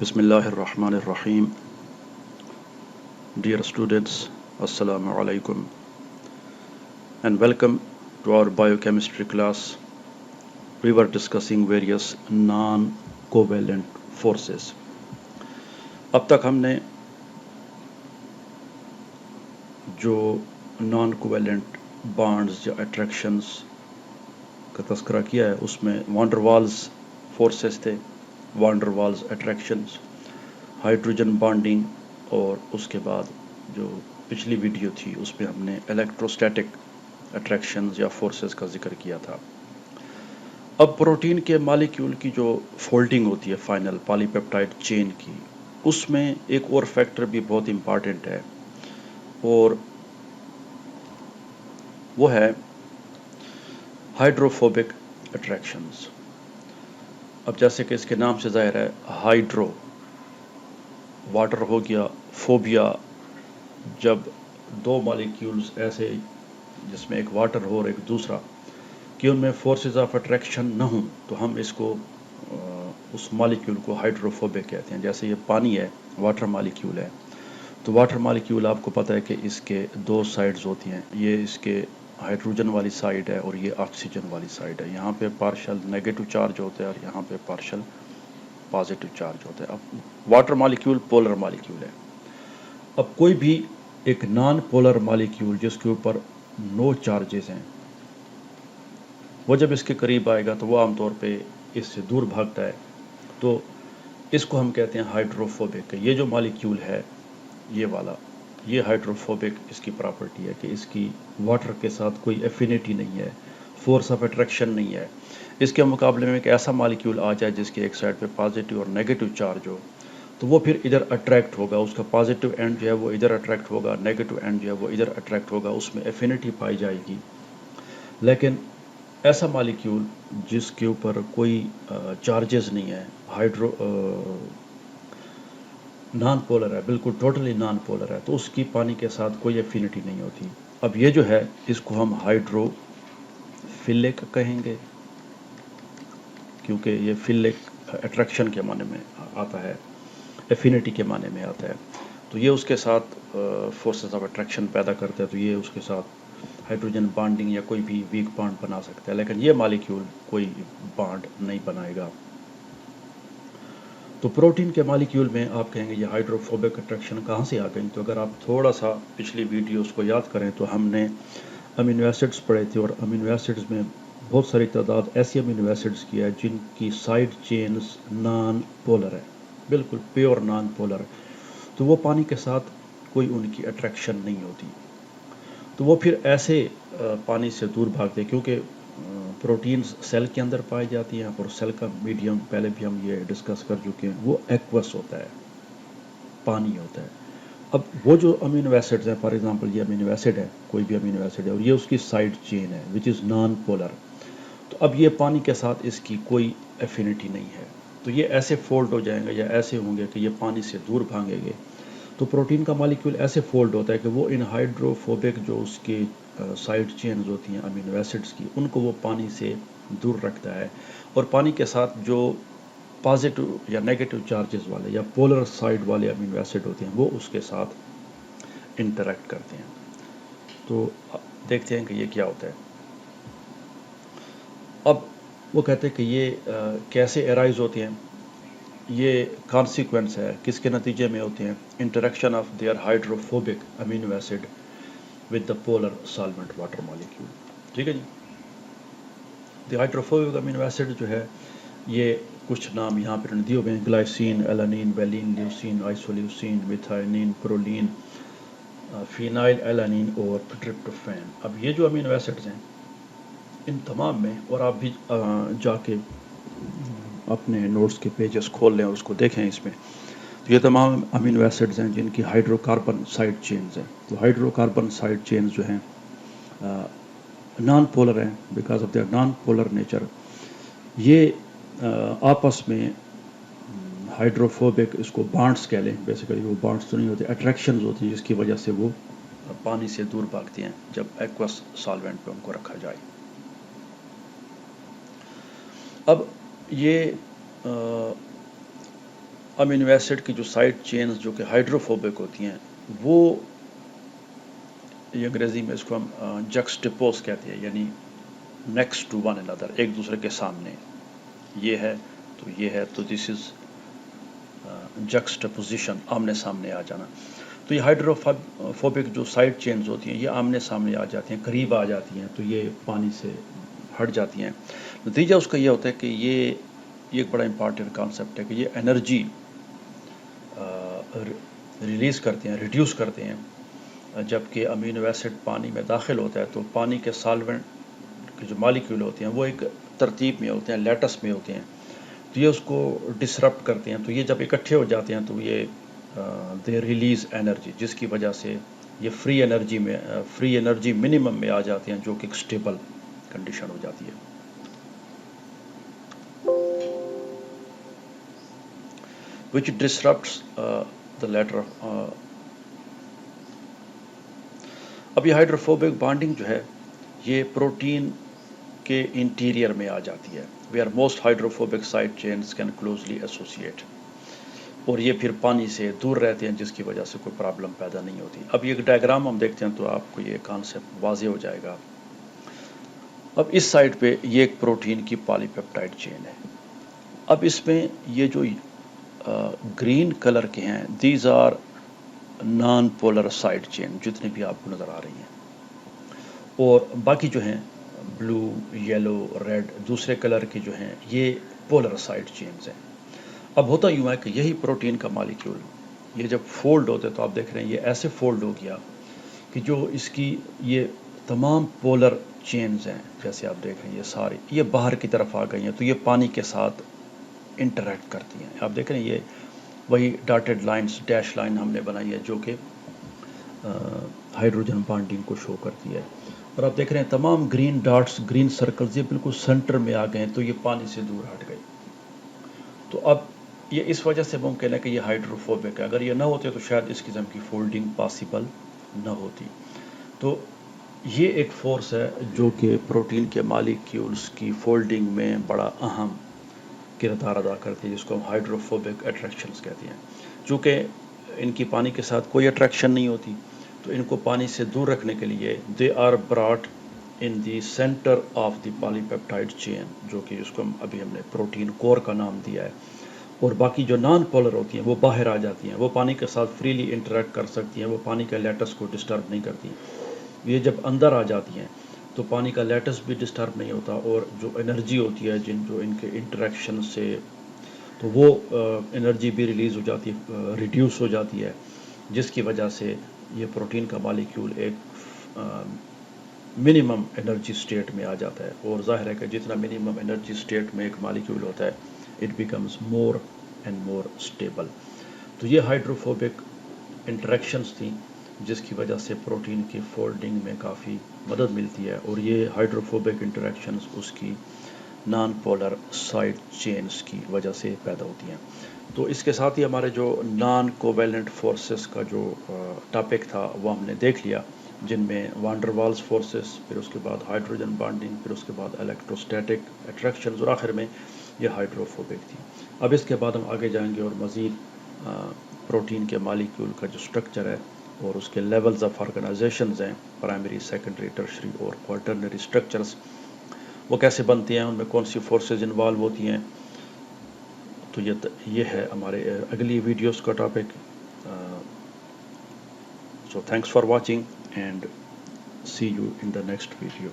Bismillahirrahmanirrahim. Dear students, Assalamu alaikum and welcome to our biochemistry class. We were discussing various non-covalent forces. अब तक हमने जो non-covalent bonds या attractions का तस्करा किया है उसमें वान डर वाल्स फोर्सेस थे, वान डर वाल्स अट्रैक्शंस, हाइड्रोजन बॉन्डिंग और उसके बाद जो पिछली वीडियो थी उसमें हमने इलेक्ट्रोस्टैटिक अट्रैक्शंस या फोर्सेस का जिक्र किया था। अब प्रोटीन के मॉलिक्यूल की जो फोल्डिंग होती है फाइनल पॉलीपेप्टाइड चेन की, उसमें एक और फैक्टर भी बहुत इम्पॉर्टेंट है और वो है हाइड्रोफोबिक अट्रैक्शंस। अब जैसे कि इसके नाम से जाहिर है, हाइड्रो वाटर हो गया, फोबिया जब दो मॉलिक्यूल्स ऐसे जिसमें एक वाटर हो और एक दूसरा कि उनमें फोर्सेस ऑफ अट्रैक्शन न हो तो हम इसको उस मॉलिक्यूल को हाइड्रोफोबिक कहते हैं। जैसे ये पानी है, वाटर मॉलिक्यूल है, तो वाटर मॉलिक्यूल आपको पता है कि इसके दो साइड्स होती हैं, ये इसके हाइड्रोजन वाली साइड है और ये ऑक्सीजन वाली साइड है। यहाँ पे पार्शियल नेगेटिव चार्ज होता है और यहाँ पे पार्शियल पॉजिटिव चार्ज होता है। अब वाटर मॉलिक्यूल पोलर मॉलिक्यूल है। अब कोई भी एक नॉन पोलर मॉलिक्यूल जिसके ऊपर नो चार्जेस हैं, वो जब इसके करीब आएगा तो वो आमतौर पे इससे दूर भागता है, तो इसको हम कहते हैं हाइड्रोफोबिक। ये जो मॉलिक्यूल है ये वाला, ये हाइड्रोफोबिक इसकी प्रॉपर्टी है कि इसकी वाटर के साथ कोई एफिनिटी नहीं है, फोर्स ऑफ अट्रैक्शन नहीं है। इसके मुकाबले में एक ऐसा मॉलिक्यूल आ जाए जिसके एक साइड पे पॉजिटिव और नेगेटिव चार्ज हो, तो वो फिर इधर अट्रैक्ट होगा, उसका पॉजिटिव एंड जो है वो इधर अट्रैक्ट होगा, नेगेटिव एंड जो है वो इधर अट्रैक्ट होगा, उसमें एफिनिटी पाई जाएगी। लेकिन ऐसा मॉलिक्यूल जिसके ऊपर कोई चार्जेस नहीं है, नॉन पोलर है, बिल्कुल टोटली नॉन पोलर है, तो उसकी पानी के साथ कोई एफिनिटी नहीं होती। अब ये जो है इसको हम हाइड्रोफिलिक कहेंगे, क्योंकि ये फिलिक अट्रैक्शन के माने में आता है, एफिनिटी के माने में आता है। तो ये उसके साथ फोर्सेस ऑफ अट्रैक्शन पैदा करता है, तो ये उसके साथ हाइड्रोजन बॉन्डिंग या कोई भी वीक बॉन्ड बना सकता है, लेकिन ये मॉलिक्यूल कोई बॉन्ड नहीं बनाएगा। तो प्रोटीन के मॉलिक्यूल में आप कहेंगे ये हाइड्रोफोबिक अट्रैक्शन कहाँ से आ गई? तो अगर आप थोड़ा सा पिछली वीडियोस को याद करें तो हमने अमीनो एसिड्स पढ़े थे और अमीनो एसिड्स में बहुत सारी तादाद ऐसी अमीनो एसिड्स की है जिनकी साइड चेन्स नॉन पोलर है, बिल्कुल प्योर नॉन पोलर, तो वो पानी के साथ कोई उनकी अट्रैक्शन नहीं होती, तो वो फिर ऐसे पानी से दूर भागते, क्योंकि प्रोटीन्स सेल के अंदर पाई जाती हैं और सेल का मीडियम पहले भी हम ये डिस्कस कर चुके हैं, वो एक्वस होता है, पानी होता है। अब वो जो अमीनो एसिड्स हैं, फॉर एग्जांपल ये अमीनो एसिड है, कोई भी अमीनो एसिड है और ये उसकी साइड चेन है विच इज़ नॉन पोलर, तो अब ये पानी के साथ इसकी कोई एफिनिटी नहीं है, तो ये ऐसे फोल्ड हो जाएंगे या ऐसे होंगे कि ये पानी से दूर भागेंगे। तो प्रोटीन का मॉलिक्यूल ऐसे फोल्ड होता है कि वो इन हाइड्रोफोबिक जो उसकी साइड चेन्स होती हैं अमीनो एसिड्स की, उनको वो पानी से दूर रखता है और पानी के साथ जो पॉजिटिव या नेगेटिव चार्जेस वाले या पोलर साइड वाले अमीनो एसिड होते हैं वो उसके साथ इंटरेक्ट करते हैं। तो देखते हैं कि ये क्या होता है। अब वो कहते हैं कि ये कैसे एराइज होते हैं, ये कॉन्सिक्वेंस है, किसके नतीजे में होते हैं? Interaction of their hydrophobic amino acid with the polar solvent water molecule. ठीक है जी। द हाइड्रोफोबिक अमीनो एसिड जो है ये कुछ नाम यहाँ पर दिए हुए हैं, glycine, alanine, valine, leucine, isoleucine, methionine, proline, phenylalanine और ट्रिप्टोफैन। अब ये जो अमीनो एसिड्स हैं इन तमाम में, और आप भी जाके अपने नोट्स के पेजेस खोल लें और उसको देखें, इसमें तो ये तमाम अमीनो एसिड्स हैं जिनकी हाइड्रोकार्बन साइड चेन्स हैं। तो हाइड्रोकार्बन साइड चेन्स जो हैं नॉन पोलर हैं because of their non polar nature. ये आपस में हाइड्रोफोबिक, इसको बॉन्ड्स कह लें, बेसिकली वो बॉन्ड्स तो नहीं होते, अट्रैक्शंस होती हैं जिसकी वजह से वो पानी से दूर भागती हैं जब एक्वस सॉल्वेंट पे उनको रखा जाए। अब ये امینو ایسڈ کی جو سائڈ چینز جو کہ ہائیڈروفوبک ہوتی ہیں وہ یہ انگریزی میں اس کو ہم جکسٹپوز کہتے ہیں، یعنی نیکسٹ ٹو ون اندر، ایک دوسرے کے سامنے، یہ ہے تو یہ ہے، تو دس از جکسٹپوزیشن، آمنے سامنے آ جانا. تو یہ ہائیڈروفوبک جو سائڈ چینز ہوتی ہیں یہ آمنے سامنے آ جاتی ہیں، قریب آ جاتی ہیں، تو یہ پانی سے ہٹ جاتی ہیں. نتیجہ اس کا یہ ہوتا ہے کہ یہ ایک بڑا امپارٹنٹ کانسیپٹ ہے کہ یہ انرجی ریلیز کرتے ہیں، ریڈیوس کرتے ہیں. جبکہ امینو ایسڈ پانی میں داخل ہوتا ہے تو پانی کے سالوینٹ کے جو مالیکیول ہوتے ہیں وہ ایک ترتیب میں ہوتے ہیں، لیٹس میں ہوتے ہیں، تو یہ اس کو ڈسرپٹ کرتے ہیں. تو یہ جب اکٹھے ہو جاتے ہیں تو یہ دے ریلیز انرجی، جس کی وجہ سے یہ فری انرجی منیمم میں آ جاتے ہیں، جو کہ ایک اسٹیبل کنڈیشن ہو جاتی ہے. which disrupts the latter. اب یہ ہائیڈروفوبک بانڈنگ جو ہے یہ پروٹین کے انٹیریئر میں آ جاتی ہے. where most hydrophobic side chains can closely associate. اور یہ پھر پانی سے دور رہتے ہیں، جس کی وجہ سے کوئی پرابلم پیدا نہیں ہوتی. اب یہ ڈائیگرام ہم دیکھتے ہیں تو آپ کو یہ کانسیپٹ واضح ہو جائے گا. اب اس سائڈ پہ یہ ایک پروٹین کی پالی پیپٹائڈ چین ہے. اب اس میں یہ جو گرین کلر کے ہیں these are non polar side chain, جتنے بھی آپ کو نظر آ رہی ہیں، اور باقی جو ہیں بلو، یلو، ریڈ دوسرے کلر کے جو ہیں یہ پولر سائڈ چینز ہیں. اب ہوتا یوں ہے کہ یہی پروٹین کا مالیکیول یہ جب فولڈ ہوتے تو آپ دیکھ رہے ہیں یہ ایسے فولڈ ہو گیا کہ جو اس کی یہ تمام پولر چینز ہیں، جیسے آپ دیکھ رہے ہیں یہ ساری یہ باہر کی طرف آ گئی ہیں، تو یہ پانی کے ساتھ انٹریکٹ کرتی ہیں. آپ دیکھ رہے ہیں یہ وہی ڈاٹڈ لائنز، ڈیش لائن ہم نے بنائی ہے جو کہ ہائیڈروجن بانڈنگ کو شو کرتی ہے. اور آپ دیکھ رہے ہیں تمام گرین ڈاٹس، گرین سرکلز یہ بالکل سینٹر میں آ گئے ہیں، تو یہ پانی سے دور ہٹ گئی. تو اب یہ اس وجہ سے ممکن ہے کہ یہ ہائیڈروفوبک ہے. اگر یہ نہ ہوتے تو شاید اس قسم کی فولڈنگ پاسبل نہ ہوتی. تو یہ ایک فورس ہے جو کہ پروٹین کے مالیکیولز کی فولڈنگ میں بڑا اہم کردار ادا کرتی ہے، جس کو ہم ہائیڈروفوبک اٹریکشنز کہتے ہیں. چونکہ ان کی پانی کے ساتھ کوئی اٹریکشن نہیں ہوتی تو ان کو پانی سے دور رکھنے کے لیے they are brought in the centre of the polypeptide chain, جو کہ اس کو ہم نے پروٹین کور کا نام دیا ہے. اور باقی جو نان پولر ہوتی ہیں وہ باہر آ جاتی ہیں، وہ پانی کے ساتھ فریلی انٹریکٹ کر سکتی ہیں، وہ پانی کے لیٹس کو ڈسٹرب نہیں کرتی. یہ جب اندر آ جاتی ہیں تو پانی کا لیٹس بھی ڈسٹرب نہیں ہوتا، اور جو انرجی ہوتی ہے جو ان کے انٹریکشن سے، تو وہ انرجی بھی ریلیز ہو جاتی ہے، ریڈیوس ہو جاتی ہے، جس کی وجہ سے یہ پروٹین کا مالیکیول ایک منیمم انرجی سٹیٹ میں آ جاتا ہے. اور ظاہر ہے کہ جتنا منیمم انرجی سٹیٹ میں ایک مالیکیول ہوتا ہے it becomes more and more stable. تو یہ ہائیڈروفوبک انٹریکشنز تھیں جس کی وجہ سے پروٹین کی فولڈنگ میں کافی مدد ملتی ہے، اور یہ ہائیڈروفوبک انٹریکشنز اس کی نان پولر سائڈ چینز کی وجہ سے پیدا ہوتی ہیں. تو اس کے ساتھ ہی ہمارے جو نان کوویلنٹ فورسز کا جو ٹاپک تھا وہ ہم نے دیکھ لیا، جن میں وانڈر والز فورسز، پھر اس کے بعد ہائیڈروجن بانڈنگ، پھر اس کے بعد الیکٹروسٹیٹک اٹریکشنز، اور آخر میں یہ ہائیڈروفوبک تھی. اب اس کے بعد ہم آگے جائیں گے اور مزید پروٹین کے مالیکیول کا جو سٹرکچر ہے اور اس کے لیولز آف آرگنائزیشنز ہیں، پرائمری، سیکنڈری، ٹرشری اور کوارٹرنری سٹرکچرز، وہ کیسے بنتے ہیں، ان میں کون سی فورسز انوالو ہوتی ہیں. تو یہ ہے ہمارے اگلی ویڈیوز کا topic. So thanks for watching and see you in the next video.